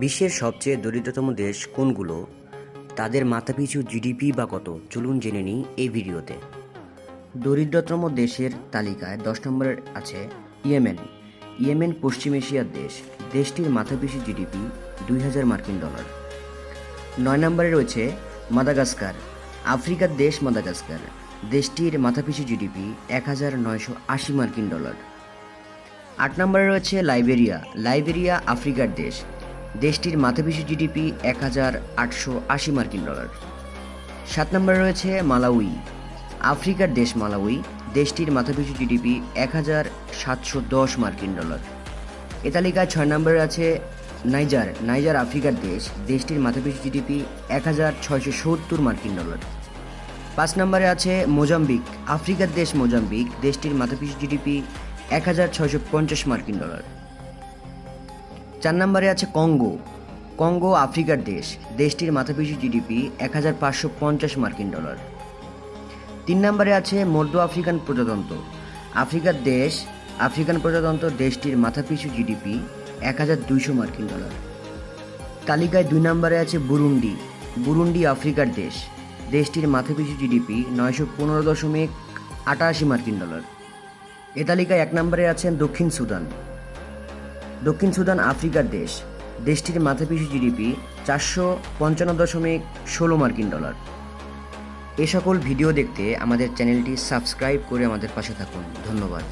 বিশ্বের সবচেয়ে দরিদ্রতম দেশ কোনগুলো, তাদের মাথাপিছু জিডিপি বা কত, চলুন জেনে নিই এই ভিডিওতে। দরিদ্রতম দেশের তালিকায় 10 নম্বরে আছে ইয়েমেন। ইয়েমেন পশ্চিম এশিয়ার দেশ। দেশটির মাথাপিছু জিডিপি $2000 9 নম্বরে রয়েছে মাদাগাস্কার। আফ্রিকার দেশ মাদাগাস্কার। দেশটির মাথাপিছু জিডিপি $1980। 8 নম্বরে রয়েছে লাইবেরিয়া। লাইবেরিয়া আফ্রিকার দেশ। দেশটির মাথাপিছু জিডিপি $1880। 7 নম্বরে রয়েছে মালাউই। আফ্রিকার দেশ মালাউই। দেশটির মাথাপিছু জিডিপি $1710। এ তালিকায় 6 নম্বরে আছে নাইজার। নাইজার আফ্রিকার দেশ। দেশটির মাথাপিছু জিডিপি $1670। 5 নম্বরে আছে মোজাম্বিক। আফ্রিকার দেশ মোজাম্বিক। দেশটির মাথাপিছু জিডিপি $1650। 4 নম্বরে আছে কঙ্গো। কঙ্গো আফ্রিকার দেশ। দেশটির মাথাপিছু জিডিপি $1550। 3 নম্বরে আছে মধ্য আফ্রিকান প্রজাতন্ত্র। আফ্রিকার দেশ আফ্রিকান প্রজাতন্ত্র। দেশটির মাথাপিছু জিডিপি $1200। তালিকায় 2 নম্বরে আছে বুরুন্ডি। বুরুন্ডি আফ্রিকার দেশ। দেশটির মাথাপিছু জিডিপি $915.88। এ তালিকায় 1 নম্বরে আছেন দক্ষিণ সুদান। দক্ষিণ সুদান আফ্রিকার দেশ। দেশটির মাথাপিছু জিডিপি $455.16। এ সকল ভিডিও দেখতে আমাদের চ্যানেলটি সাবস্ক্রাইব করে আমাদের পাশে থাকুন। ধন্যবাদ।